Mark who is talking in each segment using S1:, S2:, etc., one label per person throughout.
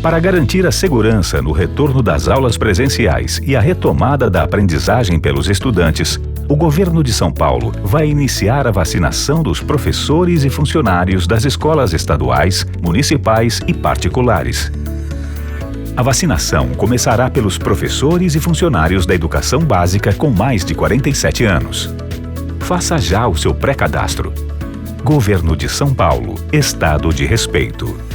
S1: Para garantir a segurança no retorno das aulas presenciais e a retomada da aprendizagem pelos estudantes, o governo de São Paulo vai iniciar a vacinação dos professores e funcionários das escolas estaduais, municipais e particulares. A vacinação começará pelos professores e funcionários da educação básica com mais de 47 anos. Faça já o seu pré-cadastro. Governo de São Paulo. Estado de respeito.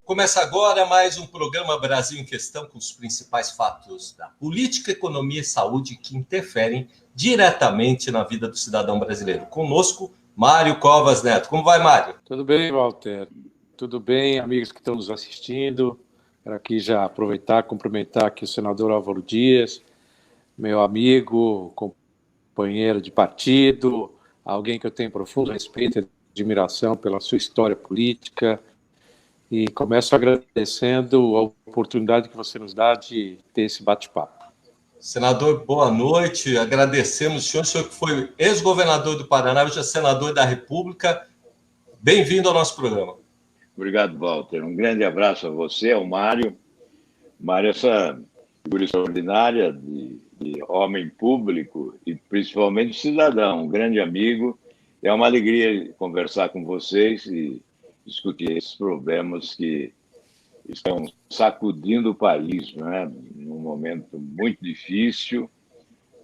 S2: Começa agora mais um programa Brasil em Questão com os principais fatos da política, economia e saúde que interferem diretamente na vida do cidadão brasileiro. Conosco, Mário Covas Neto. Como vai, Mário?
S3: Tudo bem, Walter. Tudo bem, amigos que estão nos assistindo. Quero aqui já aproveitar e cumprimentar aqui o senador Álvaro Dias, meu amigo, companheiro de partido, alguém que eu tenho profundo respeito e admiração pela sua história política. E começo agradecendo a oportunidade que você nos dá de ter esse bate-papo.
S2: Senador, boa noite. Agradecemos o senhor que foi ex-governador do Paraná, hoje é senador da República. Bem-vindo ao nosso programa.
S4: Obrigado, Walter. Um grande abraço a você, ao Mário. Mário, essa figura extraordinária de homem público e principalmente cidadão, um grande amigo. É uma alegria conversar com vocês e discutir esses problemas que estão sacudindo o país, não é? Num momento muito difícil,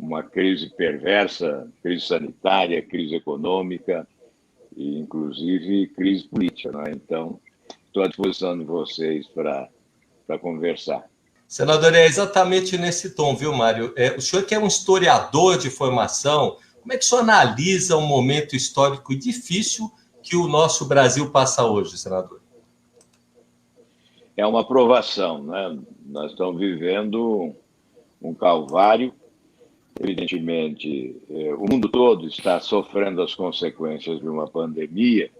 S4: uma crise perversa, crise sanitária, crise econômica e, inclusive, crise política, não é? Então, estou à disposição de vocês para conversar.
S2: Senador, é exatamente nesse tom, viu, Mário? O senhor que é um historiador de formação, como é que o senhor analisa um momento histórico difícil que o nosso Brasil passa hoje, senador?
S4: É uma provação, né? Nós estamos vivendo um calvário. Evidentemente, o mundo todo está sofrendo as consequências de uma pandemia,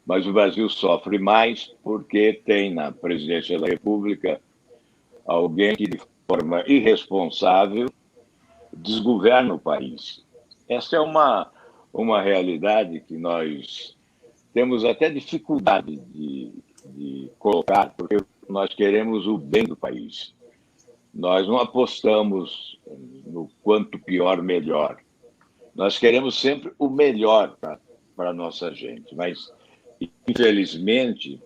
S4: mas o Brasil sofre mais porque tem na presidência da República alguém que, de forma irresponsável, desgoverna o país. Essa é uma realidade que nós temos até dificuldade de colocar, porque nós queremos o bem do país. Nós não apostamos no quanto pior, melhor. Nós queremos sempre o melhor para a nossa gente, mas, infelizmente,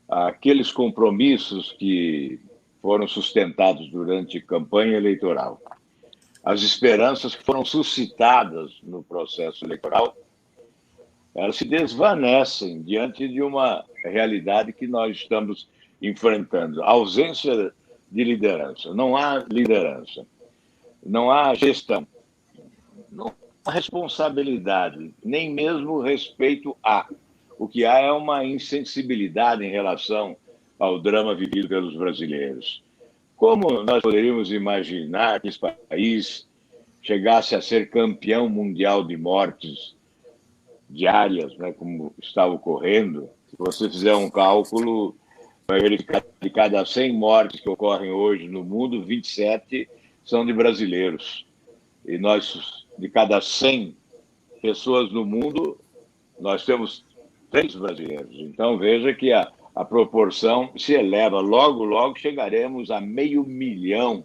S4: aqueles compromissos que foram sustentados durante a campanha eleitoral, as esperanças que foram suscitadas no processo eleitoral, elas se desvanecem diante de uma realidade que nós estamos enfrentando. A ausência de liderança. Não há liderança. Não há gestão. Não há responsabilidade, nem mesmo respeito a. O que há é uma insensibilidade em relação ao drama vivido pelos brasileiros. Como nós poderíamos imaginar que esse país chegasse a ser campeão mundial de mortes diárias, né, como está ocorrendo? Se você fizer um cálculo, vai verificar que de cada 100 mortes que ocorrem hoje no mundo, 27 são de brasileiros. E nós, de cada 100 pessoas no mundo, nós temos 3 brasileiros. Então, veja que a proporção se eleva. Logo, logo chegaremos a 500 mil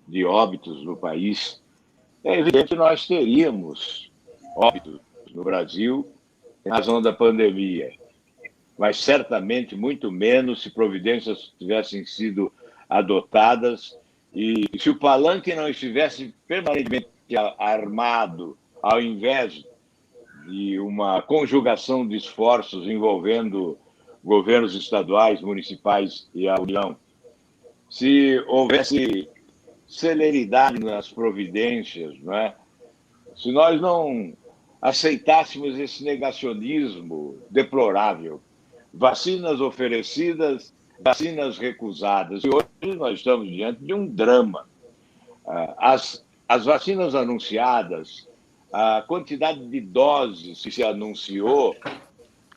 S4: de óbitos no país. É evidente que nós teríamos óbitos no Brasil em razão da pandemia, mas certamente muito menos se providências tivessem sido adotadas e se o palanque não estivesse permanentemente armado, ao invés de uma conjugação de esforços envolvendo governos estaduais, municipais e a União. Se houvesse celeridade nas providências, não é? Se nós não aceitássemos esse negacionismo deplorável, vacinas oferecidas, vacinas recusadas. E hoje nós estamos diante de um drama. As vacinas anunciadas, a quantidade de doses que se anunciou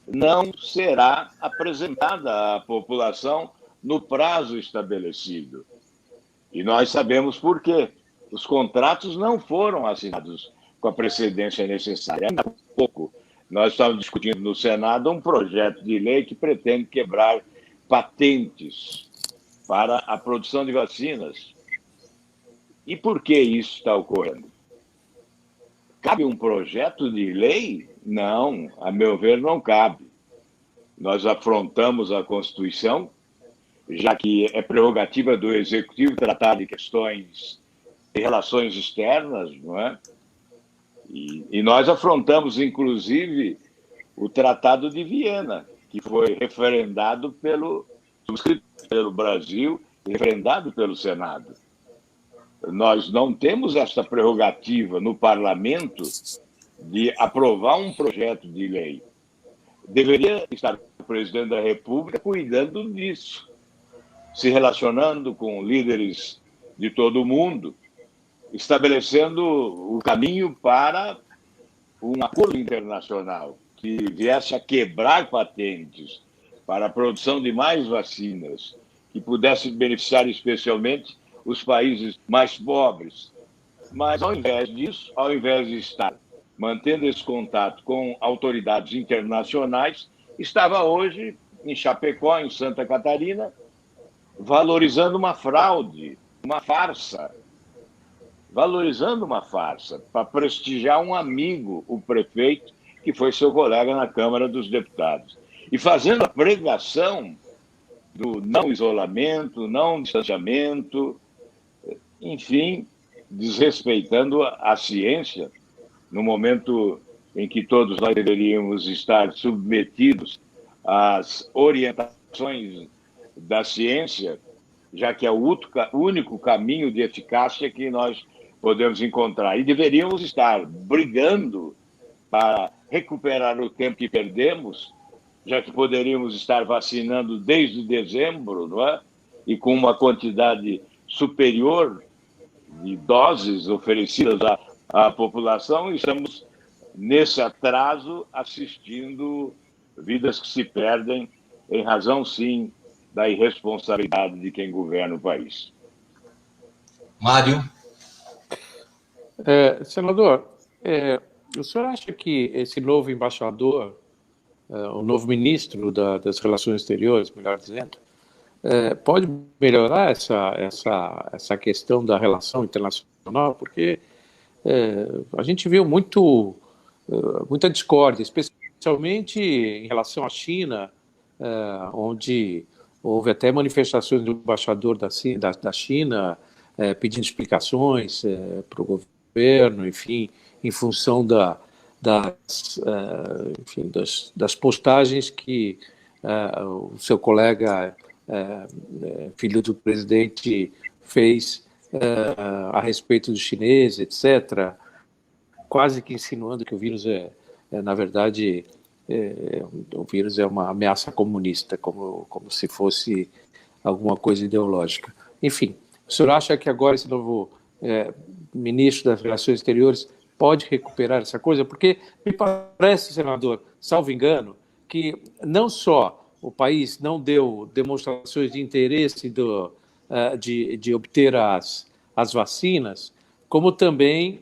S4: não será apresentada à população no prazo estabelecido. E nós sabemos por quê. Os contratos não foram assinados com a precedência necessária. Ainda há pouco, nós estávamos discutindo no Senado um projeto de lei que pretende quebrar patentes para a produção de vacinas. E por que isso está ocorrendo? Cabe um projeto de lei? Não, a meu ver, não cabe. Nós afrontamos a Constituição, já que é prerrogativa do Executivo tratar de questões de relações externas, não é? E nós afrontamos, inclusive, o Tratado de Viena, que foi subscrito pelo Brasil e referendado pelo Senado. Nós não temos essa prerrogativa no parlamento de aprovar um projeto de lei. Deveria estar o presidente da República cuidando disso, se relacionando com líderes de todo o mundo, estabelecendo o caminho para um acordo internacional que viesse a quebrar patentes para a produção de mais vacinas, que pudesse beneficiar especialmente os países mais pobres. Mas, ao invés disso, ao invés de estar mantendo esse contato com autoridades internacionais, estava hoje em Chapecó, em Santa Catarina, valorizando uma fraude, uma farsa. Valorizando uma farsa, para prestigiar um amigo, o prefeito, que foi seu colega na Câmara dos Deputados. E fazendo a pregação do não isolamento, não distanciamento, enfim, desrespeitando a ciência, no momento em que todos nós deveríamos estar submetidos às orientações da ciência, já que é o único caminho de eficácia que nós podemos encontrar. E deveríamos estar brigando para recuperar o tempo que perdemos, já que poderíamos estar vacinando desde dezembro, não é? E com uma quantidade superior de doses oferecidas à população, estamos nesse atraso assistindo vidas que se perdem em razão, sim, da irresponsabilidade de quem governa o país.
S2: Mário?
S3: Senador, o senhor acha que esse novo embaixador, o novo ministro das Relações Exteriores, melhor dizendo, pode melhorar essa questão da relação internacional? Porque a gente viu muita discórdia, especialmente em relação à China, onde houve até manifestações do embaixador da China pedindo explicações para o governo, enfim, em função das postagens que o seu colega, filho do presidente, fez a respeito dos chineses, etc., quase que insinuando que o vírus na verdade, o vírus é uma ameaça comunista, como se fosse alguma coisa ideológica. Enfim, o senhor acha que agora esse novo ministro das Relações Exteriores pode recuperar essa coisa? Porque me parece, senador, salvo engano, que não só o país não deu demonstrações de interesse de obter as vacinas, como também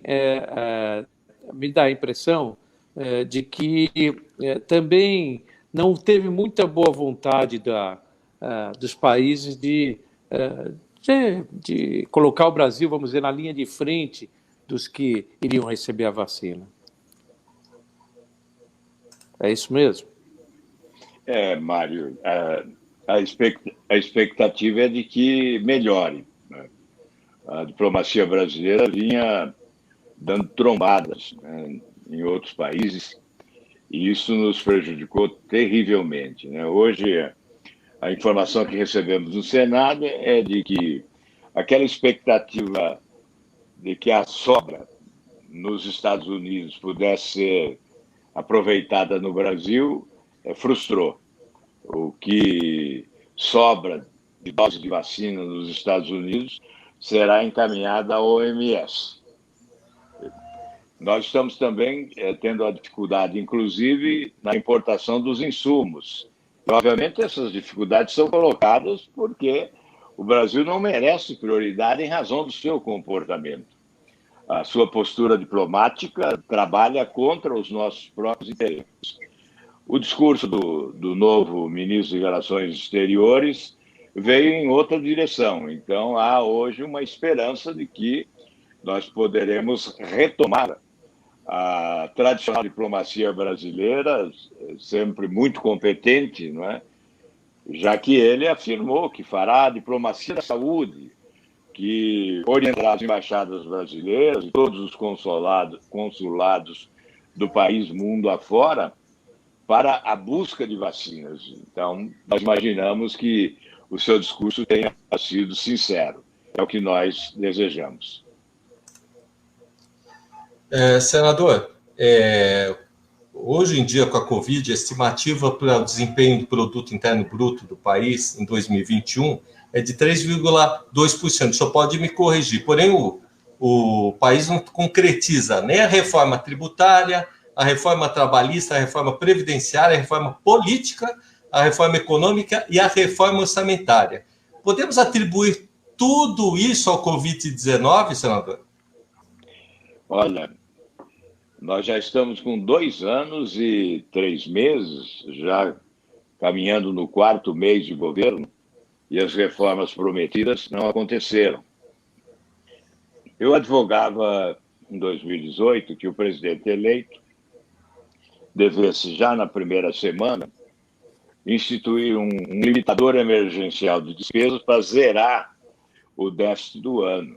S3: me dá a impressão de que também não teve muita boa vontade dos países de colocar o Brasil, vamos dizer, na linha de frente dos que iriam receber a vacina. É isso mesmo?
S4: Mário, a expectativa é de que melhore, né? A diplomacia brasileira vinha dando trombadas, né, em outros países, e isso nos prejudicou terrivelmente, né? Hoje, a informação que recebemos no Senado é de que aquela expectativa de que a sobra nos Estados Unidos pudesse ser aproveitada no Brasil frustrou. O que sobra de doses de vacina nos Estados Unidos será encaminhada à OMS. nós estamos também tendo a dificuldade, inclusive, na importação dos insumos. E, obviamente, essas dificuldades são colocadas porque o Brasil não merece prioridade em razão do seu comportamento. A sua postura diplomática trabalha contra os nossos próprios interesses. O discurso do novo ministro de Relações Exteriores veio em outra direção. Então, há hoje uma esperança de que nós poderemos retomar a tradicional diplomacia brasileira, sempre muito competente, não é? Já que ele afirmou que fará a diplomacia da saúde, que orientará as embaixadas brasileiras e todos os consulados do país mundo afora para a busca de vacinas. Então, nós imaginamos que o seu discurso tenha sido sincero. É o que nós desejamos.
S2: Senador, hoje em dia, com a Covid, a estimativa para o desempenho do produto interno bruto do país em 2021 é de 3,2%. O senhor pode me corrigir, porém o país não concretiza nem a reforma tributária, a reforma trabalhista, a reforma previdenciária, a reforma política, a reforma econômica e a reforma orçamentária. Podemos atribuir tudo isso ao Covid-19, senador?
S4: Olha, nós já estamos com 2 anos e 3 meses, já caminhando no 4º mês de governo, e as reformas prometidas não aconteceram. Eu advogava em 2018 que o presidente eleito devesse, já na primeira semana, instituir um limitador emergencial de despesas para zerar o déficit do ano.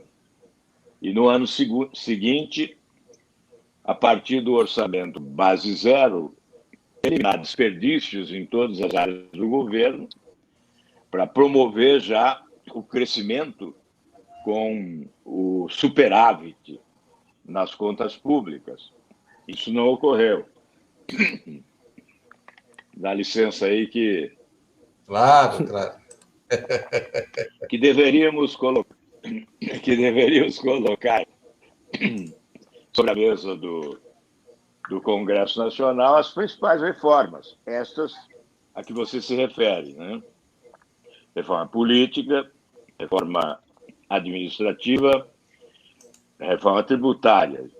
S4: E no ano seguinte, a partir do orçamento base zero, eliminar desperdícios em todas as áreas do governo para promover já o crescimento com o superávit nas contas públicas. Isso não ocorreu. Dá licença aí que...
S2: Claro.
S4: que deveríamos colocar sobre a mesa do Congresso Nacional as principais reformas, estas a que você se refere, né? Reforma política, reforma administrativa, reforma tributária.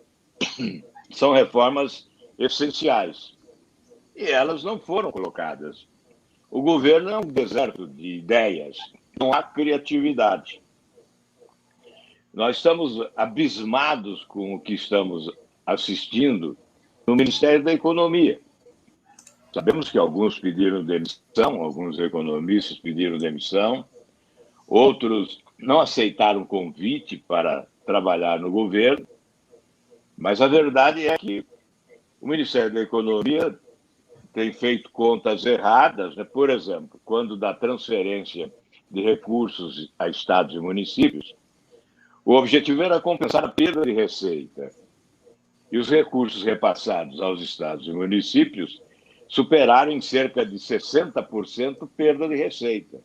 S4: São reformas essenciais e elas não foram colocadas. O governo é um deserto de ideias, não há criatividade. Nós estamos abismados com o que estamos assistindo no Ministério da Economia. Sabemos que alguns pediram demissão, alguns economistas pediram demissão, outros não aceitaram convite para trabalhar no governo, mas a verdade é que o Ministério da Economia tem feito contas erradas, né? Por exemplo, quando dá transferência de recursos a estados e municípios, o objetivo era compensar a perda de receita. E os recursos repassados aos estados e municípios superaram em cerca de 60% perda de receita,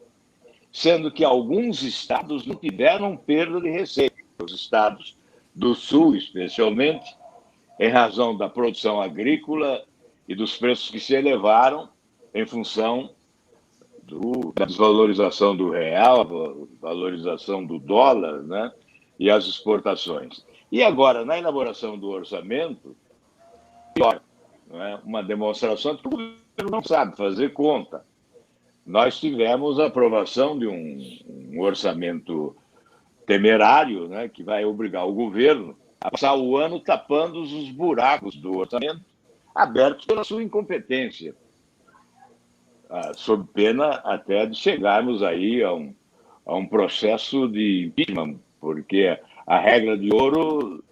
S4: sendo que alguns estados não tiveram perda de receita. Os estados do Sul, especialmente, em razão da produção agrícola e dos preços que se elevaram em função da desvalorização do real, valorização do dólar, né? E as exportações. E agora, na elaboração do orçamento, pior, não é? Uma demonstração de que o governo não sabe fazer conta. Nós tivemos a aprovação de um orçamento temerário, né, que vai obrigar o governo a passar o ano tapando os buracos do orçamento abertos pela sua incompetência, sob pena até de chegarmos aí a um processo de impeachment, porque a regra de ouro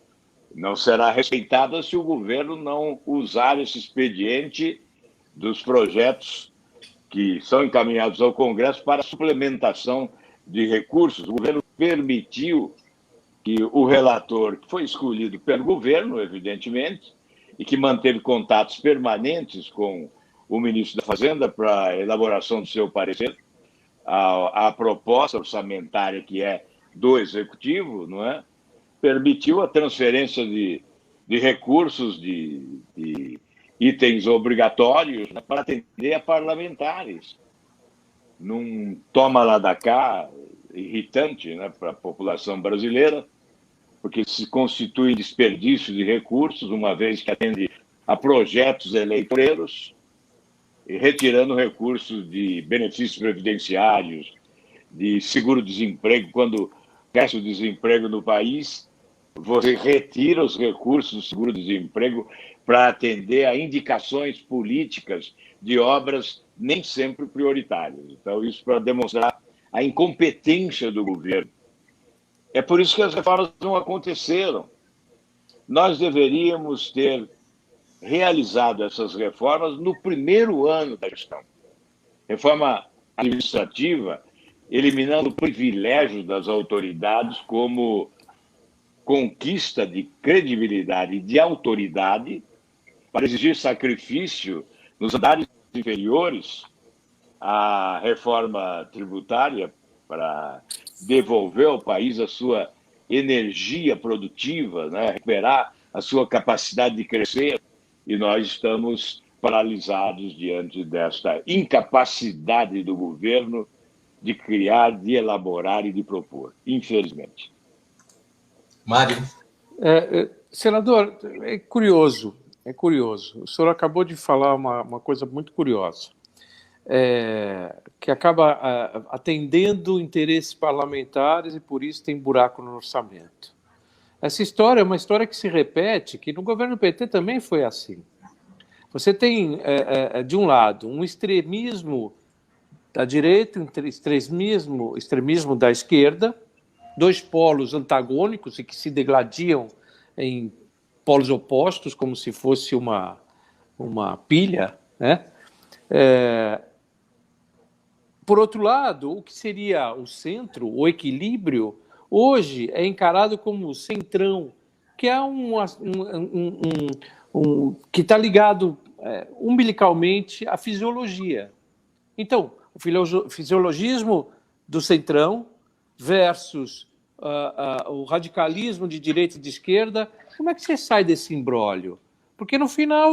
S4: não será respeitada se o governo não usar esse expediente dos projetos que são encaminhados ao Congresso para suplementação de recursos. O governo permitiu que o relator, que foi escolhido pelo governo, evidentemente, e que manteve contatos permanentes com o ministro da Fazenda para a elaboração do seu parecer, a proposta orçamentária que é do Executivo, não é? Permitiu a transferência de de recursos de itens obrigatórios, né, para atender a parlamentares. Num toma lá da cá irritante, né, para a população brasileira, porque se constitui desperdício de recursos, uma vez que atende a projetos eleitoreiros, e retirando recursos de benefícios previdenciários, de seguro-desemprego. Quando cresce o desemprego no país, você retira os recursos do seguro-desemprego para atender a indicações políticas de obras nem sempre prioritárias. Então, isso para demonstrar a incompetência do governo. É por isso que as reformas não aconteceram. Nós deveríamos ter realizado essas reformas no primeiro ano da gestão. Reforma administrativa, eliminando o privilégio das autoridades como conquista de credibilidade e de autoridade para exigir sacrifício nos andares inferiores, a reforma tributária para devolver ao país a sua energia produtiva, né? Recuperar a sua capacidade de crescer, e nós estamos paralisados diante desta incapacidade do governo de criar, de elaborar e de propor, infelizmente.
S2: Mário.
S3: Senador, é curioso. O senhor acabou de falar uma coisa muito curiosa, que acaba atendendo interesses parlamentares e por isso tem buraco no orçamento. Essa história é uma história que se repete, que no governo PT também foi assim. Você tem, de um lado, um extremismo da direita, um extremismo da esquerda, dois polos antagônicos e que se degladiam em polos opostos, como se fosse uma pilha, né? Por outro lado, o que seria o centro, o equilíbrio, hoje é encarado como centrão, que é que está ligado umbilicalmente à fisiologia. Então, o fisiologismo do centrão versus o radicalismo de direita e de esquerda, como é que você sai desse imbróglio? Porque, no final,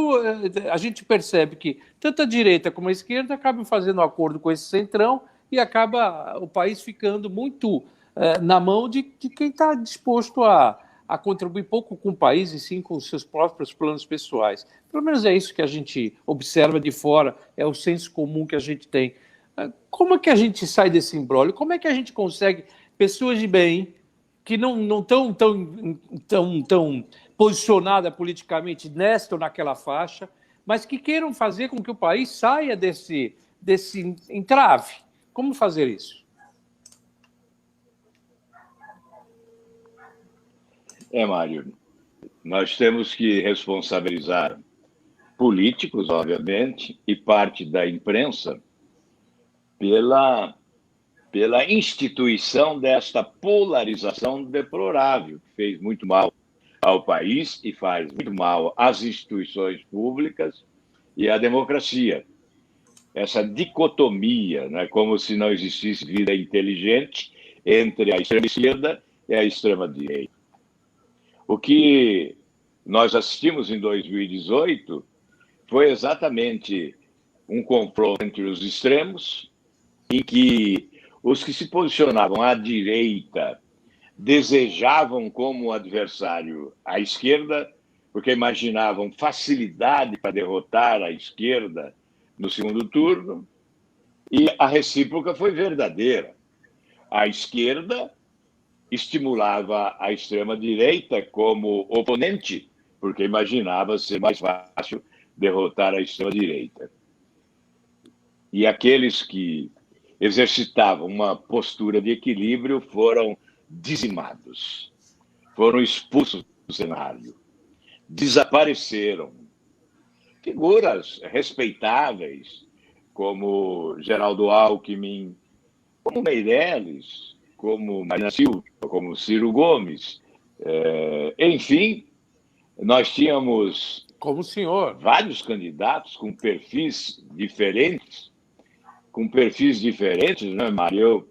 S3: a gente percebe que tanto a direita como a esquerda acabam fazendo um acordo com esse centrão e acaba o país ficando muito na mão de quem está disposto a contribuir pouco com o país e sim com os seus próprios planos pessoais. Pelo menos é isso que a gente observa de fora, é o senso comum que a gente tem. Como é que a gente sai desse imbróglio? Como é que a gente consegue pessoas de bem que não estão tão posicionadas politicamente nesta ou naquela faixa, mas que queiram fazer com que o país saia desse entrave? Como fazer isso?
S4: Mário, nós temos que responsabilizar políticos, obviamente, e parte da imprensa pela instituição desta polarização deplorável, que fez muito mal ao país e faz muito mal às instituições públicas e à democracia. Essa dicotomia, né, como se não existisse vida inteligente entre a extrema-esquerda e a extrema-direita. O que nós assistimos em 2018 foi exatamente um confronto entre os extremos, em que os que se posicionavam à direita desejavam como adversário a esquerda, porque imaginavam facilidade para derrotar a esquerda no segundo turno, e a recíproca foi verdadeira. A esquerda estimulava a extrema-direita como oponente, porque imaginava ser mais fácil derrotar a extrema-direita. E aqueles que exercitavam uma postura de equilíbrio foram dizimados, foram expulsos do cenário, desapareceram. Figuras respeitáveis, como Geraldo Alckmin, como Meirelles, como Marina Silva, como Ciro Gomes. Enfim, nós tínhamos
S3: como o senhor,
S4: vários candidatos com perfis diferentes, né, Mário?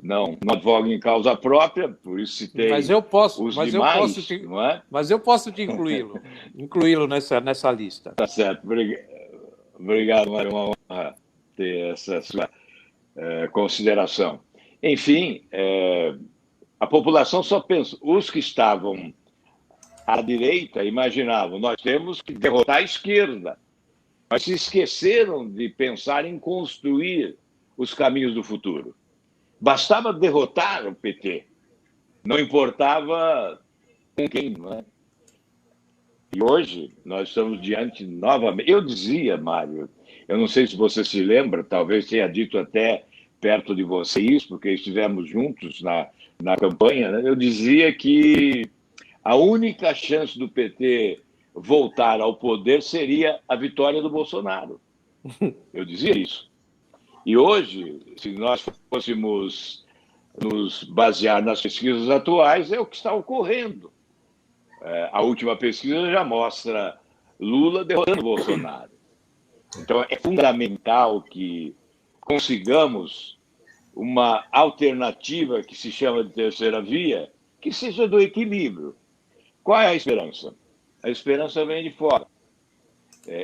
S4: não advogo em causa própria, por isso citei
S3: mas eu posso,
S4: os
S3: mas
S4: demais,
S3: eu posso te,
S4: não é?
S3: mas eu posso te incluí-lo nessa lista.
S4: Tá certo. Obrigado, Mário. É uma honra ter essa sua consideração. Enfim, a população só pensa, os que estavam à direita imaginavam, nós temos que derrotar a esquerda, mas se esqueceram de pensar em construir os caminhos do futuro. Bastava derrotar o PT, não importava com quem, não é? E hoje nós estamos diante novamente. Eu dizia, Mário, eu não sei se você se lembra, talvez tenha dito até perto de você isso, porque estivemos juntos na campanha, né? Eu dizia que a única chance do PT voltar ao poder seria a vitória do Bolsonaro. Eu dizia isso. E hoje, se nós fôssemos nos basear nas pesquisas atuais, é o que está ocorrendo. A última pesquisa já mostra Lula derrotando Bolsonaro. Então, é fundamental que consigamos uma alternativa que se chama de terceira via, que seja do equilíbrio. Qual é a esperança? A esperança vem de fora.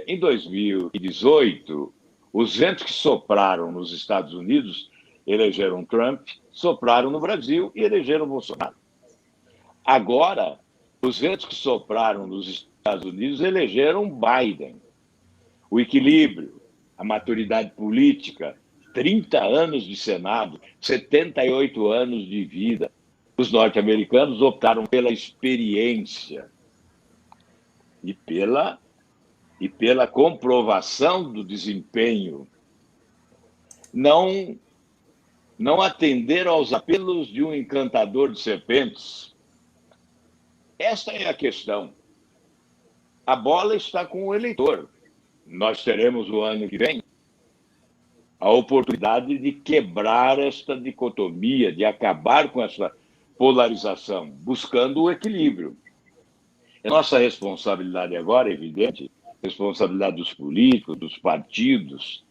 S4: Em 2018, os ventos que sopraram nos Estados Unidos elegeram Trump, sopraram no Brasil e elegeram Bolsonaro. Agora, os ventos que sopraram nos Estados Unidos elegeram Biden. O equilíbrio, a maturidade política, 30 anos de Senado, 78 anos de vida. Os norte-americanos optaram pela experiência e pela comprovação do desempenho. Não atender aos apelos de um encantador de serpentes. Esta é a questão. A bola está com o eleitor. Nós teremos o ano que vem a oportunidade de quebrar esta dicotomia, de acabar com essa polarização, buscando o equilíbrio. É nossa responsabilidade agora, é evidente, responsabilidade dos políticos, dos partidos,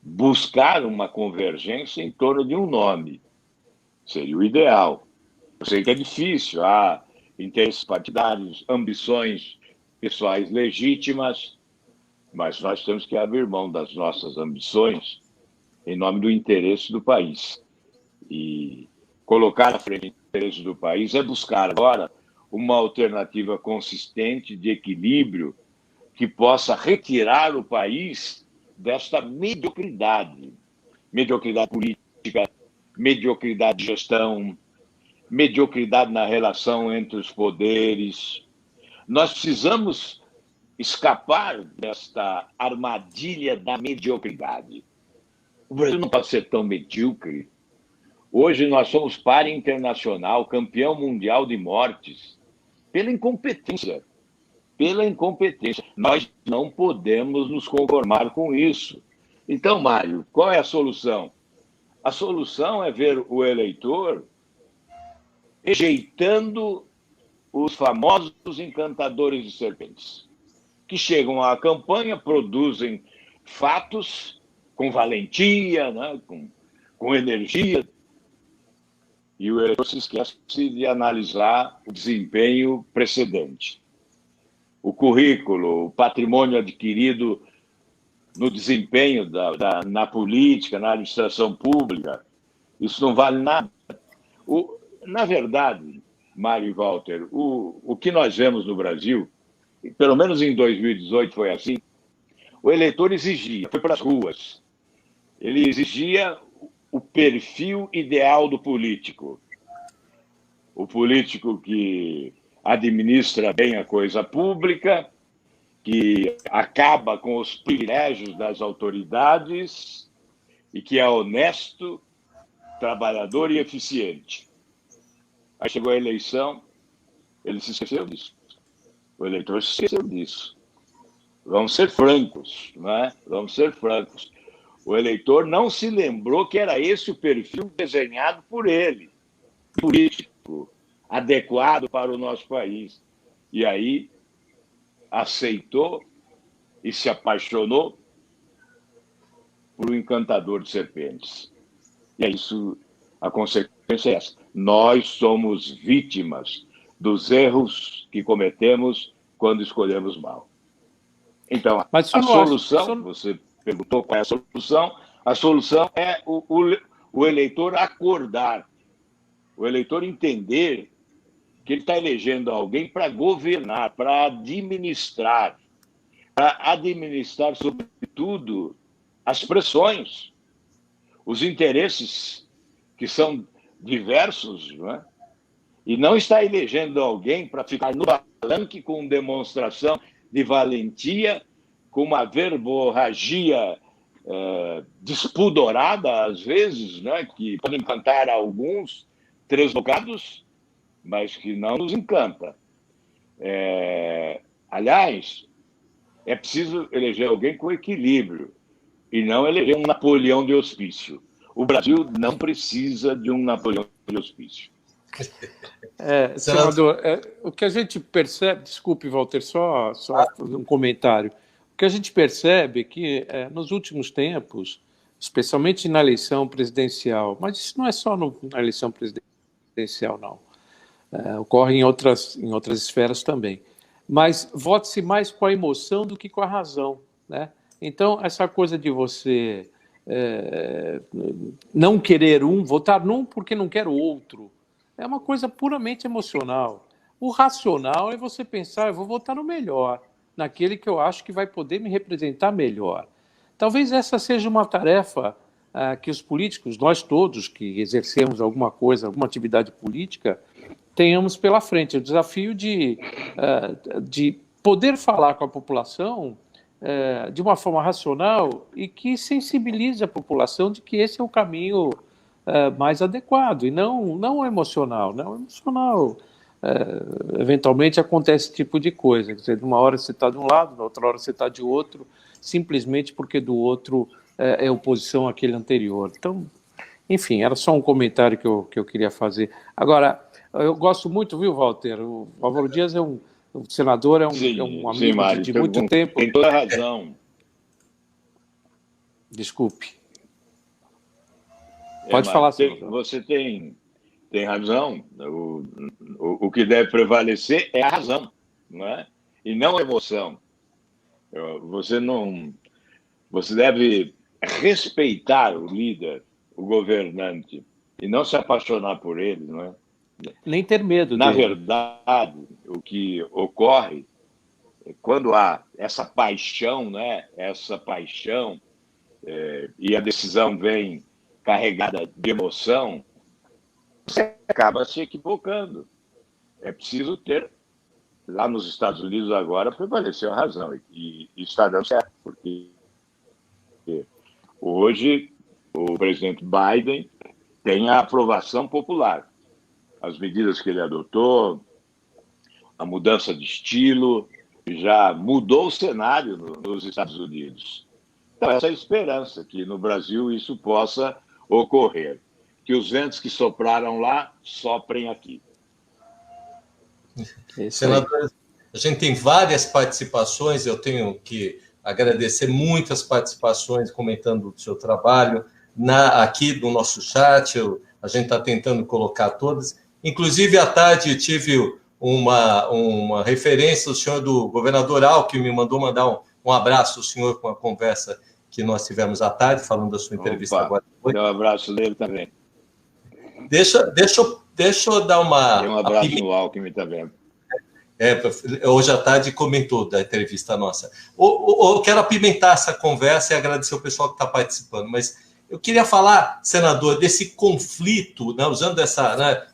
S4: buscar uma convergência em torno de um nome. Seria o ideal. Eu sei que é difícil, há interesses partidários, ambições pessoais legítimas, mas nós temos que abrir mão das nossas ambições em nome do interesse do país. E colocar à frente o interesse do país é buscar agora uma alternativa consistente de equilíbrio que possa retirar o país desta mediocridade. Mediocridade política, mediocridade de gestão, mediocridade na relação entre os poderes. Nós precisamos escapar desta armadilha da mediocridade. O Brasil não pode ser tão medíocre. Hoje nós somos par internacional, campeão mundial de mortes, pela incompetência. Pela incompetência. Nós não podemos nos conformar com isso. Então, Mário, qual é a solução? A solução é ver o eleitor rejeitando os famosos encantadores de serpentes, que chegam à campanha, produzem fatos com valentia, né? com energia, e o eleitor se esquece de analisar o desempenho precedente. O currículo, o patrimônio adquirido no desempenho na política, na administração pública, isso não vale nada. Na verdade, Mário e Walter, o que nós vemos no Brasil, pelo menos em 2018 foi assim, o eleitor exigia, foi para as ruas, ele exigia o perfil ideal do político. O político que administra bem a coisa pública, que acaba com os privilégios das autoridades e que é honesto, trabalhador e eficiente. Aí chegou a eleição, ele se esqueceu disso. O eleitor se esqueceu disso. Vamos ser francos, não é? Vamos ser francos. O eleitor não se lembrou que era esse o perfil desenhado por ele, político, adequado para o nosso país. E aí aceitou e se apaixonou por um encantador de serpentes. E é isso, A consequência é essa. Nós somos vítimas dos erros que cometemos quando escolhemos mal. Então, a solução, você perguntou qual é a solução é o eleitor acordar, o eleitor entender que ele está elegendo alguém para governar, para administrar, sobretudo, as pressões, os interesses que são diversos, não é? E não está elegendo alguém para ficar no palanque com demonstração de valentia, com uma verborragia despudorada, às vezes, né, que pode encantar alguns treslocados, mas que não nos encanta. Aliás, é preciso eleger alguém com equilíbrio e não eleger um Napoleão de hospício. O Brasil não precisa de um Napoleão de hospício.
S3: Senador, o que a gente percebe... Desculpe, Walter, só um comentário. O que a gente percebe é que, nos últimos tempos, especialmente na eleição presidencial, mas isso não é só na eleição presidencial, não. Ocorre em outras esferas também. Mas vota-se mais com a emoção do que com a razão, né? Então, essa coisa de você não querer votar num porque não quer o outro, é uma coisa puramente emocional. O racional é você pensar, eu vou votar no melhor, naquele que eu acho que vai poder me representar melhor. Talvez essa seja uma tarefa que os políticos, nós todos que exercemos alguma coisa, alguma atividade política, tenhamos pela frente. O desafio de poder falar com a população de uma forma racional e que sensibilize a população de que esse é o caminho mais adequado, e não emocional. Não emocional. Eventualmente acontece esse tipo de coisa. Quer dizer, numa hora você está de um lado, na outra hora você está de outro, simplesmente porque do outro é oposição àquele anterior. Então, enfim, era só um comentário que eu queria fazer. Agora, eu gosto muito, viu, Walter? O Álvaro Dias o senador é um amigo
S4: Mário,
S3: de muito tempo.
S4: Tem toda a razão.
S3: Desculpe. Pode falar, senador.
S4: Você tem razão. O que deve prevalecer é a razão, não é? E não a emoção. Você deve respeitar o líder, o governante, e não se apaixonar por ele, não é?
S3: Nem ter medo
S4: Na
S3: dele.
S4: verdade, o que ocorre é quando há essa paixão, né? Essa paixão, e a decisão vem carregada de emoção, você acaba se equivocando. É preciso ter, lá nos Estados Unidos agora, prevaleceu a razão, e está dando certo, porque hoje o presidente Biden tem a aprovação popular. As medidas que ele adotou, a mudança de estilo, já mudou o cenário nos Estados Unidos. Então, essa é a esperança, que no Brasil isso possa ocorrer. Que os ventos que sopraram lá soprem aqui.
S2: Senador, a gente tem várias participações, eu tenho que agradecer muitas participações comentando o seu trabalho aqui no nosso chat, a gente está tentando colocar todas. Inclusive, à tarde, tive uma referência do senhor do governador Alckmin, me mandou mandar um abraço ao senhor com a conversa que nós tivemos à tarde, falando da sua entrevista agora.
S4: Um abraço dele também.
S2: Deixa eu dar uma...
S4: Tem um abraço no Alckmin também.
S2: Hoje à tarde comentou da entrevista nossa. Eu quero apimentar essa conversa e agradecer o pessoal que está participando, mas eu queria falar, senador, desse conflito, né, usando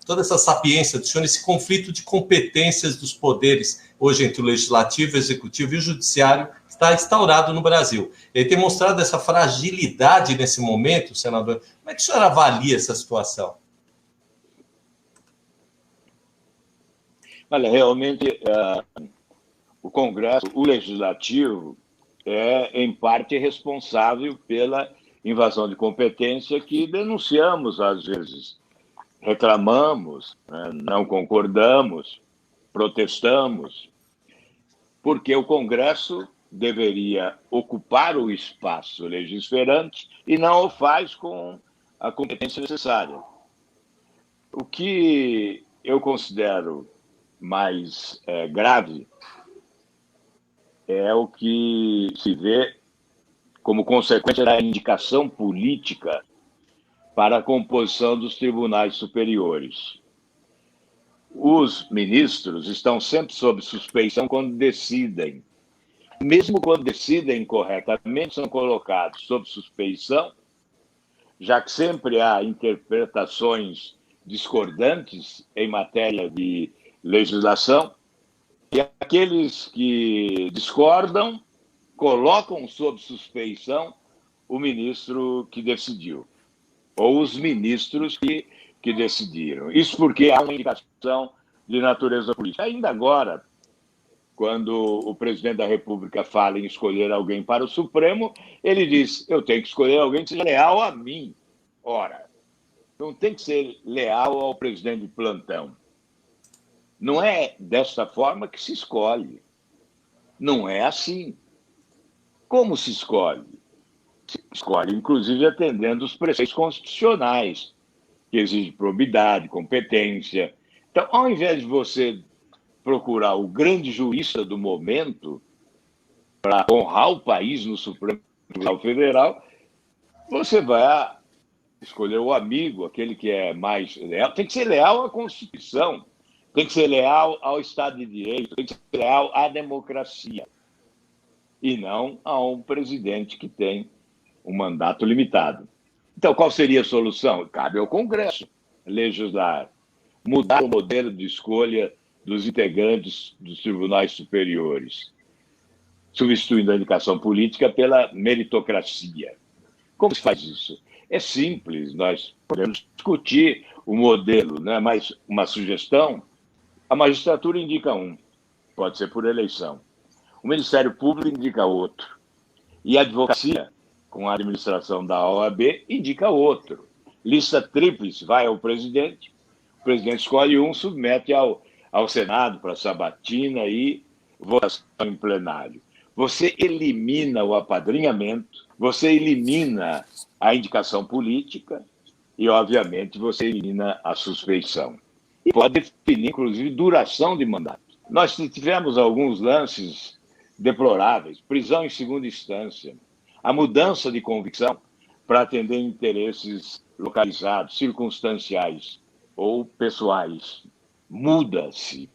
S2: toda essa sapiência do senhor, esse conflito de competências dos poderes, hoje entre o Legislativo, o Executivo e o Judiciário, que está instaurado no Brasil. Ele tem mostrado essa fragilidade nesse momento, senador. Como é que o senhor avalia essa situação?
S4: Olha, realmente, o Congresso, o Legislativo, é, em parte, responsável pela invasão de competência que denunciamos às vezes, reclamamos, né, não concordamos, protestamos, porque o Congresso deveria ocupar o espaço legislativo e não o faz com a competência necessária. O que eu considero mais grave é o que se vê como consequência da indicação política para a composição dos tribunais superiores. Os ministros estão sempre sob suspeição quando decidem. Mesmo quando decidem corretamente, são colocados sob suspeição, já que sempre há interpretações discordantes em matéria de legislação, e aqueles que discordam colocam sob suspeição o ministro que decidiu, ou os ministros que decidiram. Isso porque há uma indicação de natureza política. Ainda agora, quando o presidente da República fala em escolher alguém para o Supremo, ele diz: eu tenho que escolher alguém que seja leal a mim. Ora, não tem que ser leal ao presidente de plantão. Não é desta forma que se escolhe. Não é assim. Como se escolhe? Se escolhe, inclusive, atendendo os preceitos constitucionais, que exigem probidade, competência. Então, ao invés de você procurar o grande jurista do momento para honrar o país no Supremo Tribunal Federal, você vai escolher o amigo, aquele que é mais leal. Tem que ser leal à Constituição, tem que ser leal ao Estado de Direito, tem que ser leal à democracia, e não a um presidente que tem um mandato limitado. Então, qual seria a solução? Cabe ao Congresso legislar, mudar o modelo de escolha dos integrantes dos tribunais superiores, substituindo a indicação política pela meritocracia. Como se faz isso? É simples, nós podemos discutir o modelo, né? Mas uma sugestão: a magistratura indica um, pode ser por eleição. O Ministério Público indica outro. E a advocacia, com a administração da OAB, indica outro. Lista tríplice vai ao presidente, o presidente escolhe um, submete ao Senado para sabatina e votação em plenário. Você elimina o apadrinhamento, você elimina a indicação política e, obviamente, você elimina a suspeição. E pode definir, inclusive, duração de mandato. Nós tivemos alguns lances deploráveis: prisão em segunda instância, a mudança de convicção para atender interesses localizados, circunstanciais ou pessoais. Muda-se.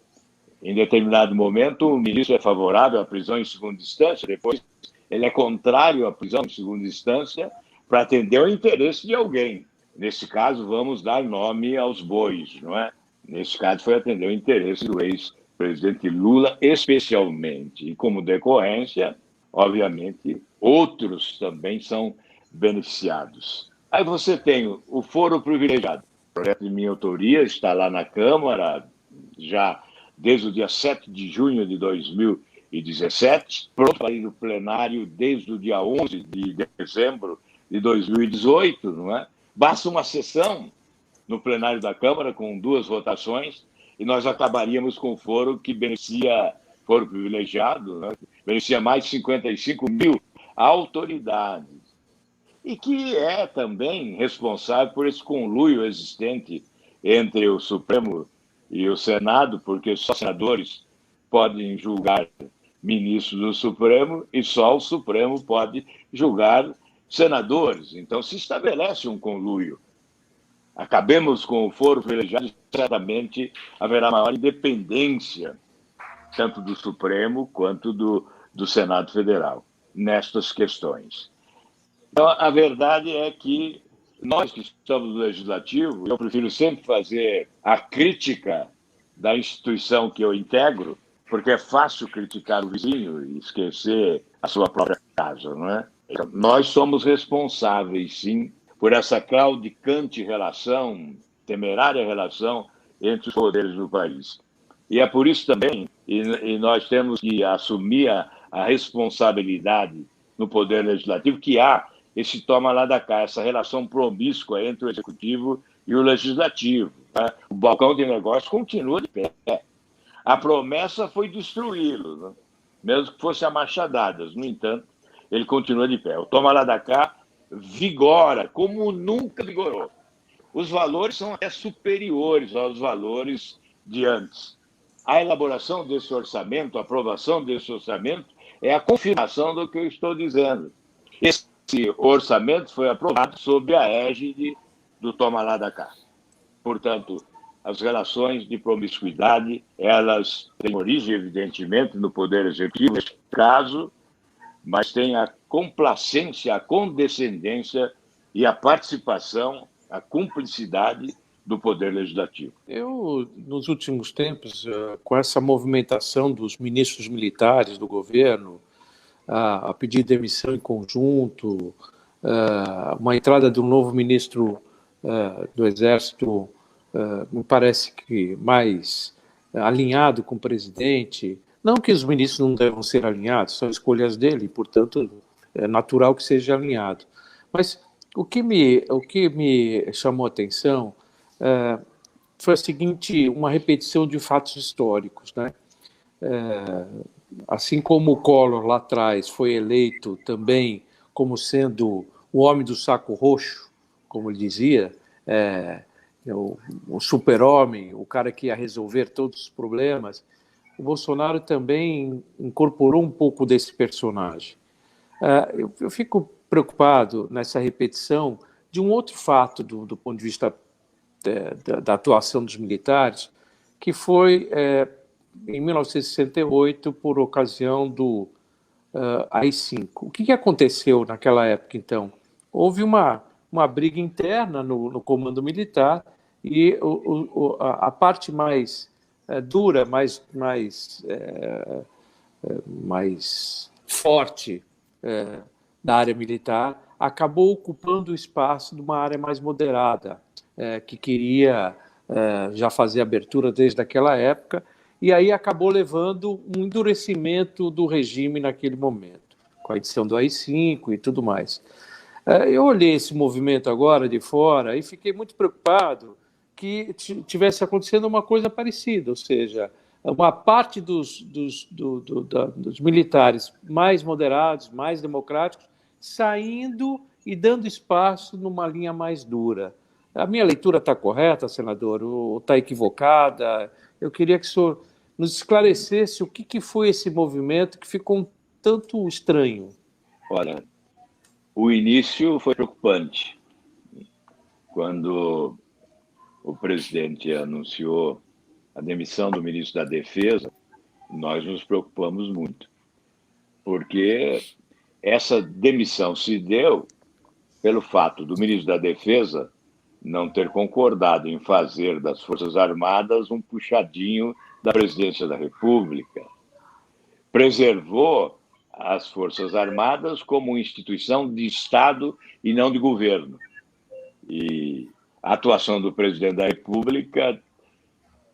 S4: Em determinado momento, o ministro é favorável à prisão em segunda instância, depois ele é contrário à prisão em segunda instância para atender o interesse de alguém. Nesse caso, vamos dar nome aos bois, não é? Nesse caso, foi atender o interesse do ex-presidente Lula, especialmente. E, como decorrência, obviamente, outros também são beneficiados. Aí você tem o foro privilegiado. O projeto de minha autoria está lá na Câmara, já desde o dia 7 de junho de 2017, pronto para ir no plenário desde o dia 11 de dezembro de 2018, não é? Basta uma sessão no plenário da Câmara com 2 votações e nós acabaríamos com o foro que beneficia, foro privilegiado, né? Beneficia mais de 55 mil autoridades e que é também responsável por esse conluio existente entre o Supremo e o Senado, porque só senadores podem julgar ministros do Supremo e só o Supremo pode julgar senadores. Então, se estabelece um conluio. Acabemos com o foro privilegiado, certamente haverá maior independência, tanto do Supremo quanto do Senado Federal, nestas questões. Então, a verdade é que nós que estamos no Legislativo, eu prefiro sempre fazer a crítica da instituição que eu integro, porque é fácil criticar o vizinho e esquecer a sua própria casa, não é? Então, nós somos responsáveis, sim, por essa claudicante relação, temerária relação entre os poderes do país. E é por isso também, e nós temos que assumir a responsabilidade no Poder Legislativo, que há esse toma lá da cá, essa relação promíscua entre o Executivo e o Legislativo. Né? O balcão de negócios continua de pé. A promessa foi destruí-lo, né? Mesmo que fosse a machadadas. No entanto, ele continua de pé. O toma lá da cá vigora como nunca vigorou. os valores são até superiores aos valores de antes. A elaboração desse orçamento, a aprovação desse orçamento, é a confirmação do que eu estou dizendo. Esse orçamento foi aprovado sob a égide do toma lá da cá. Portanto, as relações de promiscuidade, elas têm origem, evidentemente, no Poder Executivo, neste caso, mas têm a complacência, a condescendência e a participação, a cumplicidade do Poder Legislativo.
S3: Eu, nos últimos tempos, com essa movimentação dos ministros militares do governo, a pedir demissão em conjunto, uma entrada de um novo ministro do Exército, me parece que mais alinhado com o presidente. Não que os ministros não devam ser alinhados, são escolhas dele, portanto, é natural que seja alinhado. Mas o que me chamou a atenção foi a seguinte, uma repetição de fatos históricos, né? Assim como o Collor lá atrás foi eleito também como sendo o homem do saco roxo, como ele dizia, o super-homem, o cara que ia resolver todos os problemas, o Bolsonaro também incorporou um pouco desse personagem. Eu fico preocupado nessa repetição de um outro fato do ponto de vista da atuação dos militares, que foi em 1968, por ocasião do AI-5. O que aconteceu naquela época, então? Houve uma briga interna no comando militar e a parte mais dura, mais forte da área militar acabou ocupando o espaço de uma área mais moderada, que queria já fazer abertura desde aquela época, e aí acabou levando um endurecimento do regime naquele momento, com a edição do AI-5 e tudo mais. Eu olhei esse movimento agora de fora e fiquei muito preocupado que tivesse acontecendo uma coisa parecida, ou seja, uma parte dos militares mais moderados, mais democráticos, saindo e dando espaço numa linha mais dura. A minha leitura está correta, senador, ou está equivocada? Eu queria que o senhor nos esclarecesse o que foi esse movimento que ficou um tanto estranho.
S4: Olha, o início foi preocupante. Quando o presidente anunciou a demissão do ministro da Defesa, nós nos preocupamos muito, porque essa demissão se deu pelo fato do ministro da Defesa não ter concordado em fazer das Forças Armadas um puxadinho da Presidência da República. Preservou as Forças Armadas como instituição de Estado e não de governo. E a atuação do presidente da República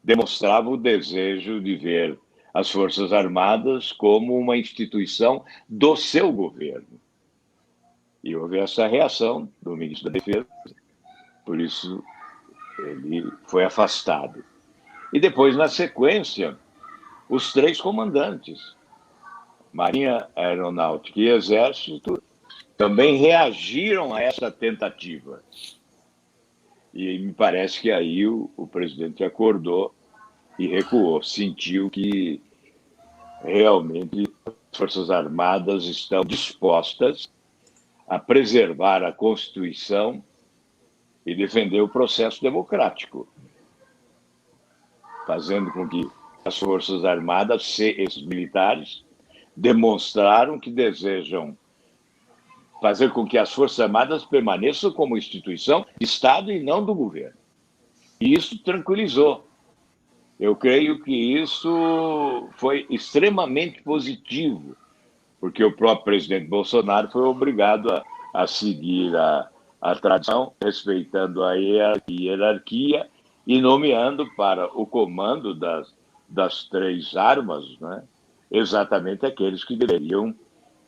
S4: demonstrava o desejo de ver as Forças Armadas como uma instituição do seu governo. E houve essa reação do ministro da Defesa, por isso ele foi afastado. E depois, na sequência, os três comandantes, Marinha, Aeronáutica e Exército, também reagiram a essa tentativa. E me parece que aí o presidente acordou e recuou, sentiu que realmente as Forças Armadas estão dispostas a preservar a Constituição e defender o processo democrático, fazendo com que as Forças Armadas, esses militares, demonstraram que desejam fazer com que as Forças Armadas permaneçam como instituição de Estado e não do governo. E isso tranquilizou. Eu creio que isso foi extremamente positivo, porque o próprio presidente Bolsonaro foi obrigado a seguir a tradição, respeitando a hierarquia e nomeando para o comando das três armas, né, exatamente aqueles que deveriam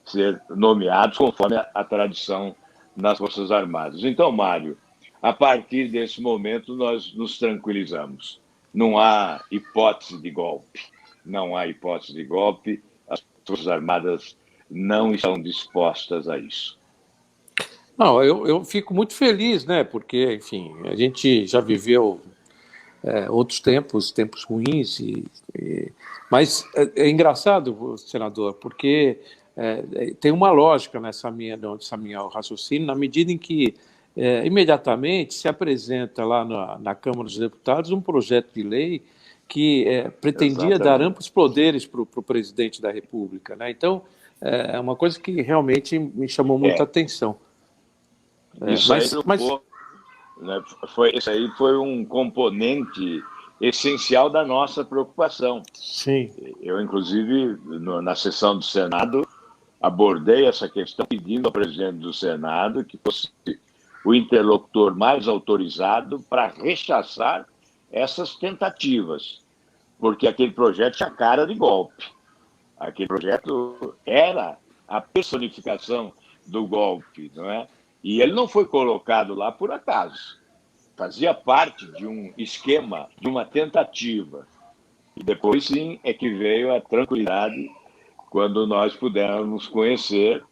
S4: ser nomeados conforme a tradição nas Forças Armadas. Então, Mário, a partir desse momento nós nos tranquilizamos. Não há hipótese de golpe. Não há hipótese de golpe. As Forças Armadas não estão dispostas a isso.
S3: Não, eu fico muito feliz, né? Porque, enfim, a gente já viveu outros tempos ruins, mas é engraçado, senador, porque tem uma lógica nessa minha raciocínio, na medida em que imediatamente se apresenta lá na Câmara dos Deputados um projeto de lei que pretendia dar
S4: Exatamente.
S3: amplos poderes para o presidente da República, né? Então, é uma coisa que realmente me chamou muita atenção.
S4: Isso aí preocupou, né? Esse aí foi um componente essencial da nossa preocupação.
S3: Sim.
S4: Eu, inclusive, na sessão do Senado, abordei essa questão pedindo ao presidente do Senado que fosse o interlocutor mais autorizado para rechaçar essas tentativas, porque aquele projeto tinha cara de golpe. Aquele projeto era a personificação do golpe, não é? E ele não foi colocado lá por acaso. Fazia parte de um esquema, de uma tentativa. E depois, sim, é que veio a tranquilidade quando nós pudemos conhecer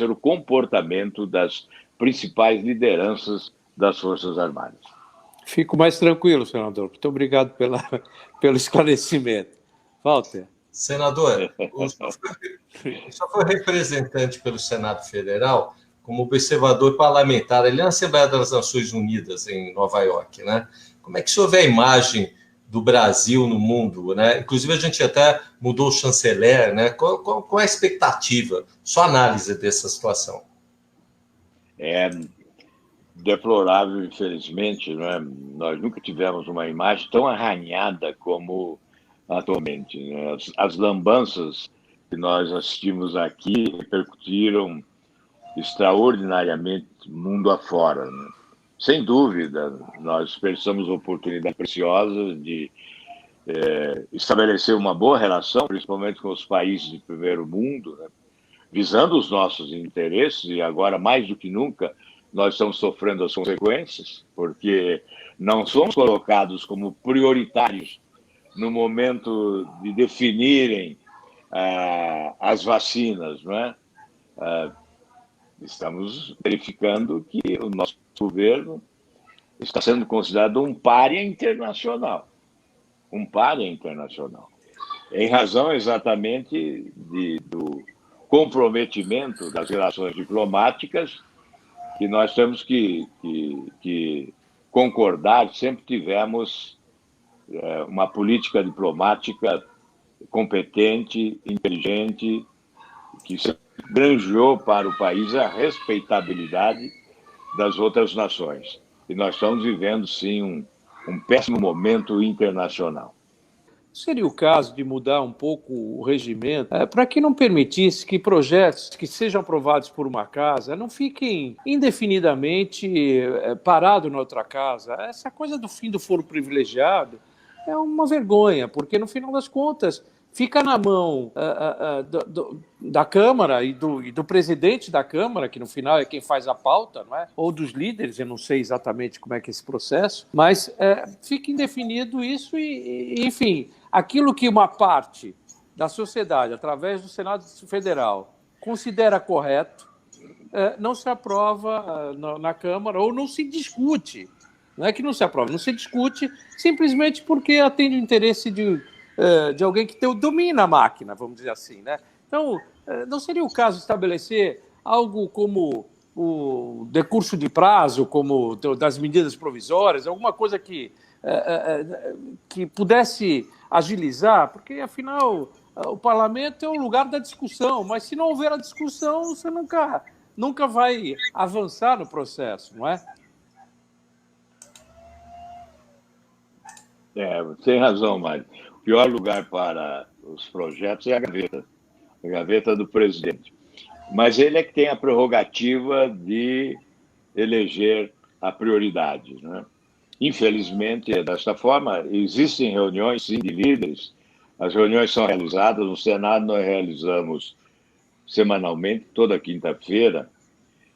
S4: o comportamento das principais lideranças das Forças Armadas.
S3: Fico mais tranquilo, senador. Muito obrigado pelo esclarecimento. Walter.
S2: Senador, o senhor foi representante pelo Senado Federal como observador parlamentar ali na Assembleia das Nações Unidas, em Nova York, né? Como é que o senhor vê a imagem do Brasil no mundo, né? Inclusive, a gente até mudou o chanceler, né? Qual é a expectativa, sua análise dessa situação?
S4: É deplorável, infelizmente, né? Nós nunca tivemos uma imagem tão arranhada como atualmente, né? As lambanças que nós assistimos aqui repercutiram extraordinariamente mundo afora, né? Sem dúvida, nós pensamos oportunidades preciosas de estabelecer uma boa relação, principalmente com os países de primeiro mundo, né? Visando os nossos interesses, e agora, mais do que nunca, nós estamos sofrendo as consequências, porque não somos colocados como prioritários no momento de definirem as vacinas, não é? Estamos verificando que o nosso governo está sendo considerado um pária internacional. Um pária internacional. Em razão exatamente do comprometimento das relações diplomáticas que nós temos que concordar, sempre tivemos uma política diplomática competente, inteligente, que se granjeou para o país a respeitabilidade das outras nações. E nós estamos vivendo, sim, um péssimo momento internacional.
S3: Seria o caso de mudar um pouco o regimento para que não permitisse que projetos que sejam aprovados por uma casa não fiquem indefinidamente parados na outra casa. Essa coisa do fim do foro privilegiado é uma vergonha, porque no final das contas fica na mão da Câmara e do presidente da Câmara, que no final é quem faz a pauta, não é? Ou dos líderes, eu não sei exatamente como é que é esse processo, mas fica indefinido isso e, enfim, aquilo que uma parte da sociedade, através do Senado Federal, considera correto, não se aprova na Câmara ou não se discute. Não é que não se aprova, não se discute simplesmente porque atende o interesse de alguém que domina a máquina, vamos dizer assim, né? Então, não seria o caso estabelecer algo como o decurso de prazo, como das medidas provisórias, alguma coisa que pudesse agilizar, porque, afinal, o parlamento é o lugar da discussão, mas se não houver a discussão, você nunca vai avançar no processo, não é?
S4: Tem razão, Mário. O pior lugar para os projetos é a gaveta do presidente. Mas ele é que tem a prerrogativa de eleger a prioridade, né? Infelizmente, é desta forma. Existem reuniões, sim, de líderes. As reuniões são realizadas. No Senado, nós realizamos semanalmente, toda quinta-feira,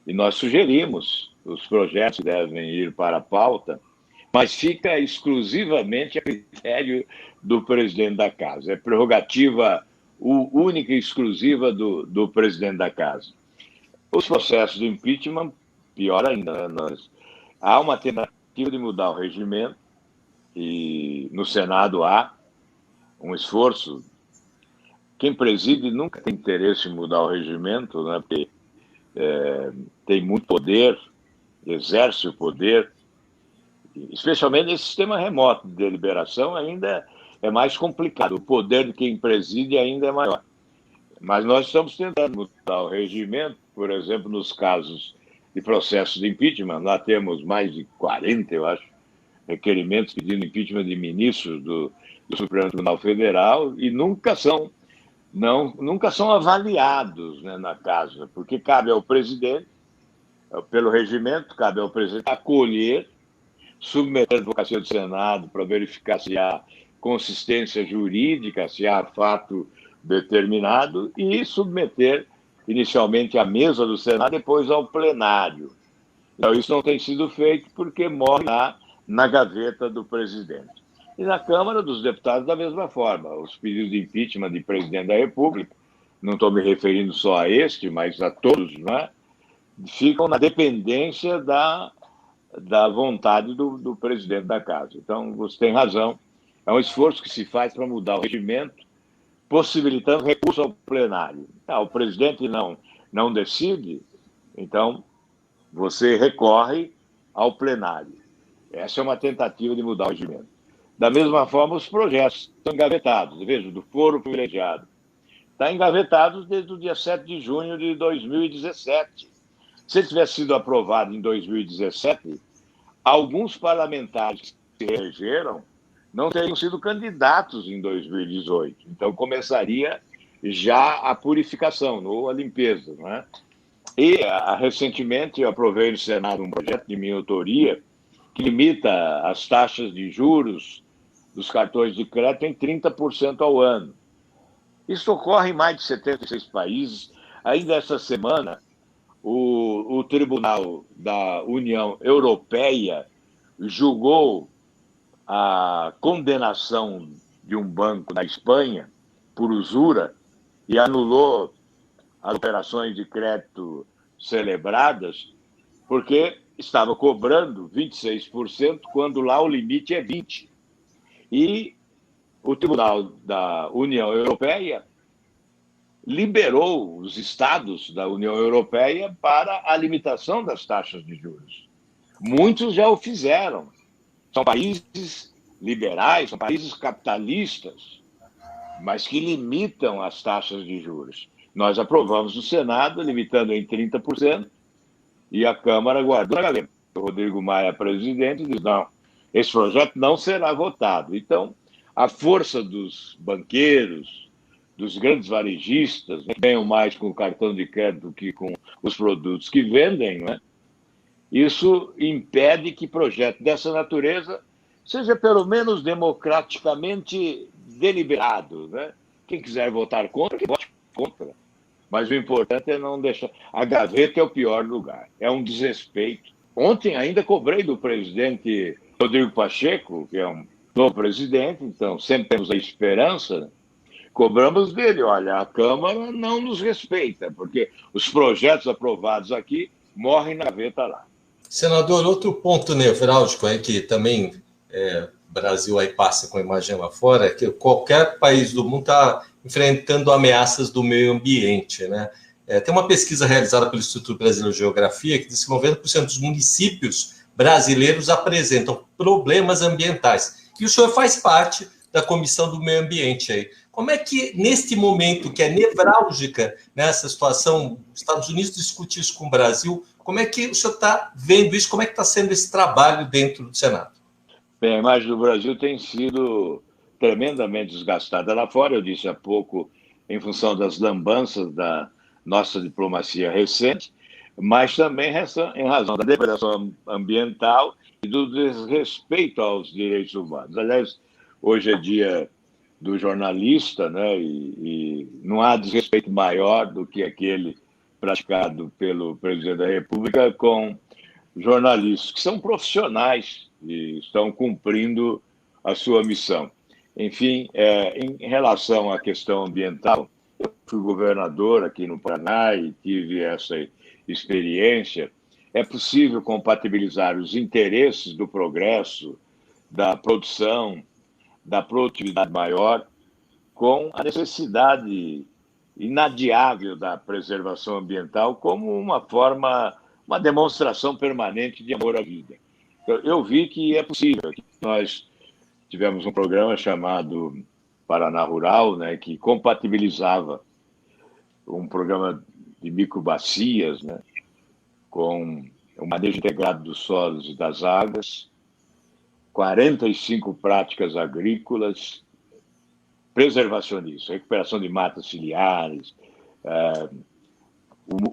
S4: e nós sugerimos os projetos que devem ir para a pauta, mas fica exclusivamente a critério do presidente da Casa. É prerrogativa única e exclusiva do presidente da Casa. Os processos de impeachment, pior ainda, né? Há uma tentativa de mudar o regimento e no Senado há um esforço. Quem preside nunca tem interesse em mudar o regimento, né? Porque tem muito poder, exerce o poder, especialmente nesse sistema remoto de deliberação ainda é mais complicado. O poder de quem preside ainda é maior. Mas nós estamos tentando mudar o regimento, por exemplo, nos casos de processos de impeachment. Lá temos mais de 40, eu acho, requerimentos pedindo impeachment de ministros do Supremo Tribunal Federal e nunca são avaliados, né, na casa, porque cabe ao presidente, pelo regimento, cabe ao presidente acolher, submeter a advocacia do Senado para verificar se há consistência jurídica, se há fato determinado, e submeter inicialmente à mesa do Senado, depois ao plenário. Então, isso não tem sido feito porque morre na gaveta do presidente. E na Câmara dos Deputados, da mesma forma. Os pedidos de impeachment de presidente da República, não estou me referindo só a este, mas a todos, né, ficam na dependência da vontade do presidente da Casa. Então, você tem razão. É um esforço que se faz para mudar o regimento, possibilitando recurso ao plenário. O presidente não decide, então você recorre ao plenário. Essa é uma tentativa de mudar o regimento. Da mesma forma, os projetos estão engavetados. Veja, do foro privilegiado. Está engavetado desde o dia 7 de junho de 2017. Se ele tivesse sido aprovado em 2017, alguns parlamentares que se elegeram não teriam sido candidatos em 2018. Então, começaria já a purificação, ou a limpeza, né? E, recentemente, eu aprovei no Senado um projeto de minha autoria que limita as taxas de juros dos cartões de crédito em 30% ao ano. Isso ocorre em mais de 76 países. Ainda essa semana, o Tribunal da União Europeia julgou a condenação de um banco na Espanha por usura e anulou as operações de crédito celebradas porque estava cobrando 26% quando lá o limite é 20%. E o Tribunal da União Europeia liberou os estados da União Europeia para a limitação das taxas de juros. Muitos já o fizeram. São países liberais, são países capitalistas, mas que limitam as taxas de juros. Nós aprovamos no Senado, limitando em 30%, e a Câmara guardou na gaveta. O Rodrigo Maia, presidente, diz, não, esse projeto não será votado. Então, a força dos banqueiros, dos grandes varejistas, que ganham mais com o cartão de crédito do que com os produtos que vendem, né? Isso impede que projeto dessa natureza seja pelo menos democraticamente deliberado, né? Quem quiser votar contra, que vote contra. Mas o importante é não deixar... A gaveta é o pior lugar. É um desrespeito. Ontem ainda cobrei do presidente Rodrigo Pacheco, que é um novo presidente, então sempre temos a esperança, né? Cobramos dele, olha, a Câmara não nos respeita, porque os projetos aprovados aqui morrem na gaveta lá.
S2: Senador, outro ponto nevrálgico aí que também o Brasil aí passa com a imagem lá fora, é que qualquer país do mundo está enfrentando ameaças do meio ambiente, né? Tem uma pesquisa realizada pelo Instituto Brasileiro de Geografia que diz que 90% dos municípios brasileiros apresentam problemas ambientais. E o senhor faz parte da Comissão do Meio Ambiente aí. Como é que, neste momento que é nevrálgica, nessa situação, os Estados Unidos discute isso com o Brasil, como é que o senhor está vendo isso? Como é que está sendo esse trabalho dentro do Senado?
S4: Bem, a imagem do Brasil tem sido tremendamente desgastada lá fora, eu disse há pouco, em função das lambanças da nossa diplomacia recente, mas também em razão da degradação ambiental e do desrespeito aos direitos humanos. Aliás, hoje é dia do jornalista, né? E não há desrespeito maior do que aquele praticado pelo presidente da República com jornalistas, que são profissionais e estão cumprindo a sua missão. Enfim, em relação à questão ambiental, Eu fui governador aqui no Paraná e tive essa experiência. É possível compatibilizar os interesses do progresso, da produção, da produtividade maior, com a necessidade inadiável da preservação ambiental como uma forma, uma demonstração permanente de amor à vida. Eu vi que é possível. Nós tivemos um programa chamado Paraná Rural, né, que compatibilizava um programa de microbacias, né, com o manejo integrado dos solos e das águas, 45 práticas agrícolas preservacionistas, recuperação de matas ciliares,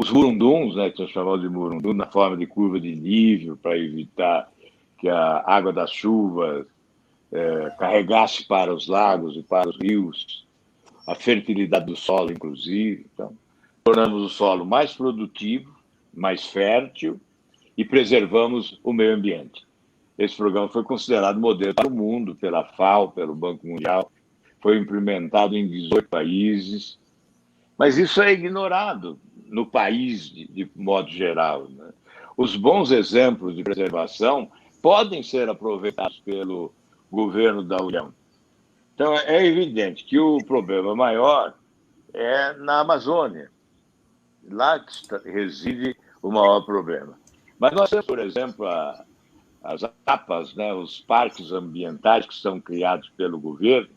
S4: os murunduns, né, que são chamados de murundum, na forma de curva de nível, para evitar que a água das chuvas carregasse para os lagos e para os rios, a fertilidade do solo, inclusive. Então, tornamos o solo mais produtivo, mais fértil e preservamos o meio ambiente. Esse programa foi considerado modelo para o mundo, pela FAO, pelo Banco Mundial, foi implementado em 18 países, mas isso é ignorado no país de modo geral, né? Os bons exemplos de preservação podem ser aproveitados pelo governo da União. Então, é evidente que o problema maior é na Amazônia. Lá que reside o maior problema. Mas nós temos, por exemplo, as APAs, né, os parques ambientais que são criados pelo governo,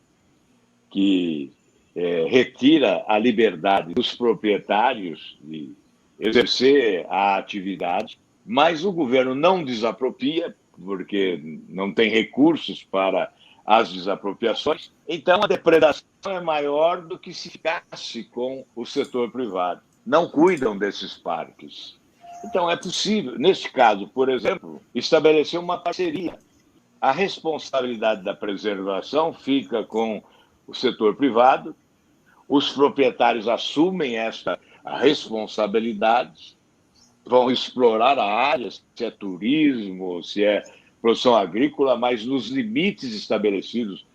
S4: que retira a liberdade dos proprietários de exercer a atividade, mas o governo não desapropria, porque não tem recursos para as desapropriações. Então, a depredação é maior do que se ficasse com o setor privado. Não cuidam desses parques. Então, é possível, neste caso, por exemplo, estabelecer uma parceria. A responsabilidade da preservação fica com o setor privado, os proprietários assumem esta responsabilidade, vão explorar a área, se é turismo, se é produção agrícola, mas nos limites estabelecidos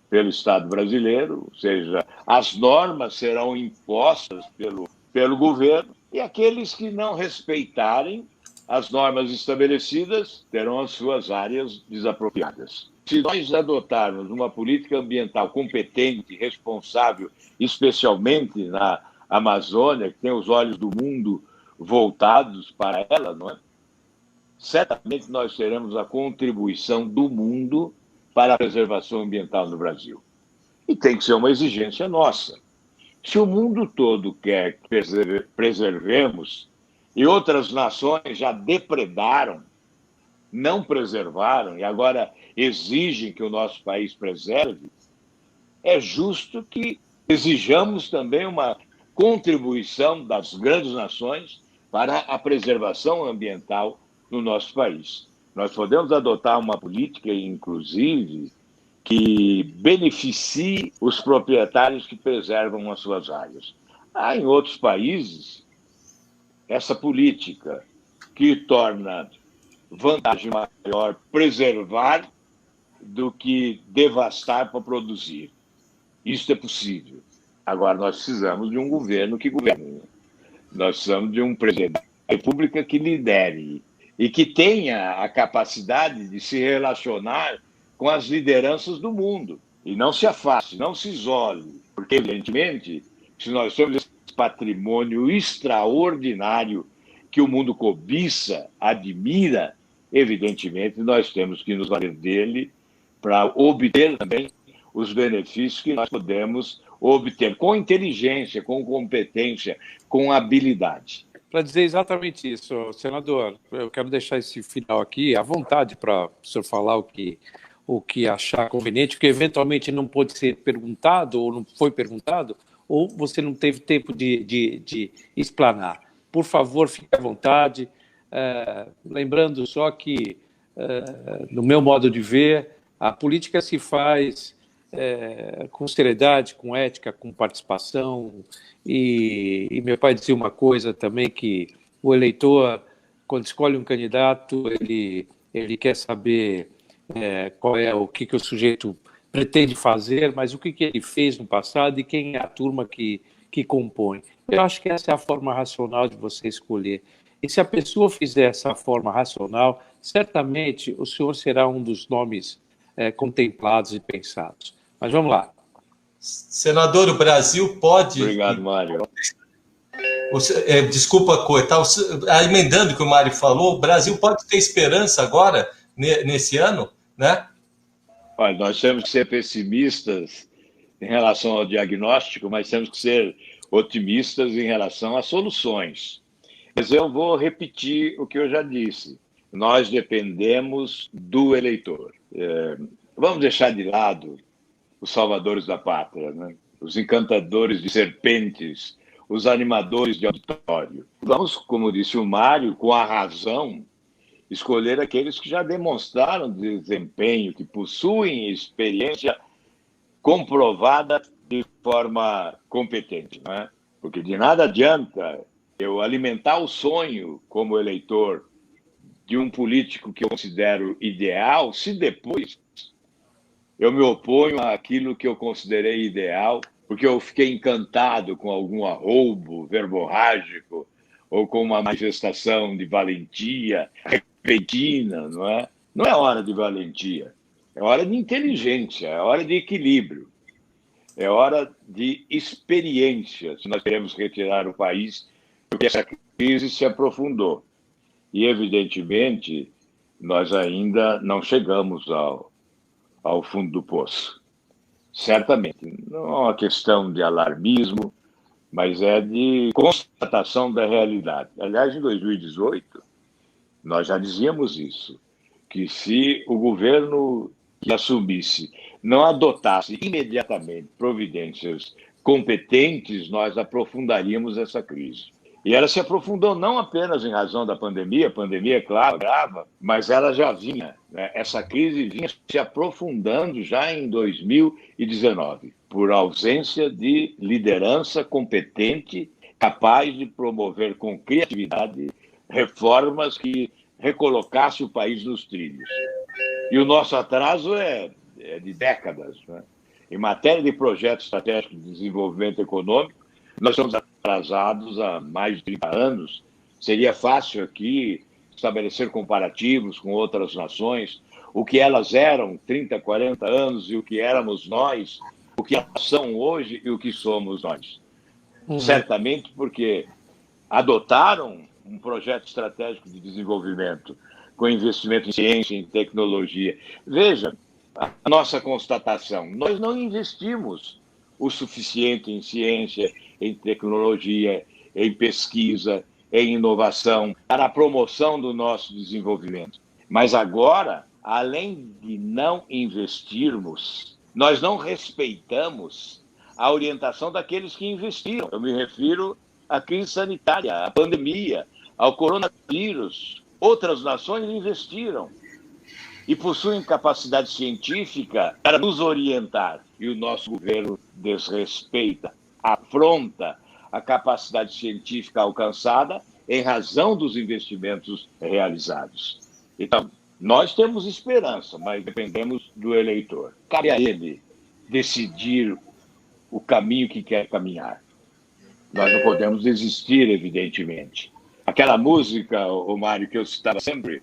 S4: pelo Estado brasileiro, ou seja, as normas serão impostas pelo governo, e aqueles que não respeitarem as normas estabelecidas terão as suas áreas desapropriadas. Se nós adotarmos uma política ambiental competente, responsável, especialmente na Amazônia, que tem os olhos do mundo voltados para ela, não é? Certamente nós teremos a contribuição do mundo para a preservação ambiental no Brasil. E tem que ser uma exigência nossa. Se o mundo todo quer que preservemos, e outras nações já depredaram, não preservaram, e agora exigem que o nosso país preserve, é justo que exijamos também uma contribuição das grandes nações para a preservação ambiental no nosso país. Nós podemos adotar uma política, inclusive, que beneficie os proprietários que preservam as suas áreas. Há em outros países essa política que torna vantagem maior preservar do que devastar para produzir. Isso é possível. Agora, nós precisamos de um governo que governe. Nós precisamos de um presidente da República que lidere e que tenha a capacidade de se relacionar com as lideranças do mundo. E não se afaste, não se isole. Porque, evidentemente, se nós temos esse patrimônio extraordinário que o mundo cobiça, admira, evidentemente, nós temos que nos valer dele para obter também os benefícios que nós podemos obter com inteligência, com competência, com habilidade.
S3: Para dizer exatamente isso, senador, eu quero deixar esse final aqui à vontade para o senhor falar o que achar conveniente, que eventualmente não pode ser perguntado ou não foi perguntado, ou você não teve tempo de explanar. Por favor, fique à vontade. Lembrando só que, no meu modo de ver, a política se faz com seriedade, com ética, com participação. E meu pai dizia uma coisa também, que o eleitor, quando escolhe um candidato, ele quer saber qual é o que o sujeito pretende fazer, mas o que ele fez no passado e quem é a turma que que compõem. Eu acho que essa é a forma racional de você escolher. E se a pessoa fizer essa forma racional, certamente o senhor será um dos nomes contemplados e pensados. Mas vamos lá.
S2: Senador, o Brasil pode...
S4: Obrigado, Mário.
S2: Desculpa cortar, emendando o que o Mário falou, o Brasil pode ter esperança agora, nesse ano, né?
S4: Olha, nós temos que ser pessimistas em relação ao diagnóstico, mas temos que ser otimistas em relação às soluções. Mas eu vou repetir o que eu já disse. Nós dependemos do eleitor. Vamos deixar de lado os salvadores da pátria, né? Os encantadores de serpentes, os animadores de auditório. Vamos, como disse o Mário, com a razão, escolher aqueles que já demonstraram desempenho, que possuem experiência comprovada de forma competente, não é? Porque de nada adianta eu alimentar o sonho como eleitor de um político que eu considero ideal, se depois eu me oponho àquilo que eu considerei ideal, porque eu fiquei encantado com algum arroubo verborrágico ou com uma manifestação de valentia repentina, não é? Não é hora de valentia, é hora de inteligência, é hora de equilíbrio, é hora de experiência, se nós queremos retirar o país, porque essa crise se aprofundou. E, evidentemente, nós ainda não chegamos ao fundo do poço. Certamente, não é uma questão de alarmismo, mas é de constatação da realidade. Aliás, em 2018, nós já dizíamos isso, que se o governo que assumisse não adotasse imediatamente providências competentes, nós aprofundaríamos essa crise. E ela se aprofundou não apenas em razão da pandemia, a pandemia, claro, grava, mas ela já vinha, né? Essa crise vinha se aprofundando já em 2019, por ausência de liderança competente, capaz de promover com criatividade reformas que recolocassem o país nos trilhos. E o nosso atraso é de décadas, né? Em matéria de projeto estratégico de desenvolvimento econômico, nós estamos atrasados há mais de 30 anos. Seria fácil aqui estabelecer comparativos com outras nações, o que elas eram 30, 40 anos e o que éramos nós, o que elas são hoje e o que somos nós. Certamente porque adotaram um projeto estratégico de desenvolvimento com investimento em ciência, em tecnologia. Veja a nossa constatação, nós não investimos o suficiente em ciência, em tecnologia, em pesquisa, em inovação, para a promoção do nosso desenvolvimento. Mas agora, além de não investirmos, nós não respeitamos a orientação daqueles que investiram. Eu me refiro à crise sanitária, à pandemia, ao coronavírus. Outras nações investiram e possuem capacidade científica para nos orientar. E o nosso governo desrespeita, afronta a capacidade científica alcançada em razão dos investimentos realizados. Então, nós temos esperança, mas dependemos do eleitor. Cabe a ele decidir o caminho que quer caminhar. Nós não podemos desistir, evidentemente. Aquela música, o Mário, que eu citava sempre,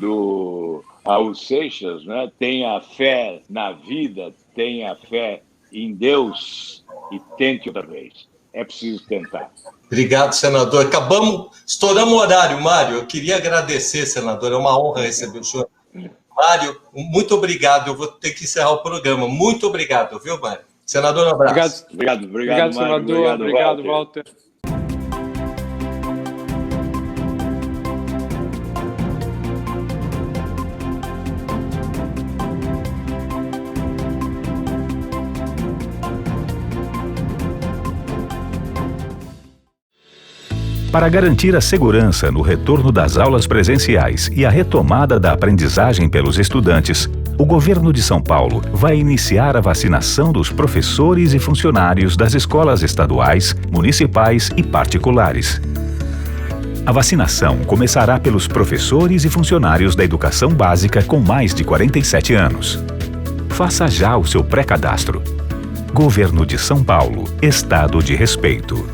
S4: do Raul Seixas, né? Tenha fé na vida, tenha fé em Deus e tente outra vez. É preciso tentar.
S2: Obrigado, senador. Estouramos o horário, Mário. Eu queria agradecer, senador. É uma honra receber o senhor. Mário, muito obrigado. Eu vou ter que encerrar o programa. Muito obrigado, viu, Mário? Senador, um abraço.
S4: Obrigado,
S3: Mário. Senador. Obrigado, Walter.
S1: Para garantir a segurança no retorno das aulas presenciais e a retomada da aprendizagem pelos estudantes, o governo de São Paulo vai iniciar a vacinação dos professores e funcionários das escolas estaduais, municipais e particulares. A vacinação começará pelos professores e funcionários da educação básica com mais de 47 anos. Faça já o seu pré-cadastro. Governo de São Paulo. Estado de respeito.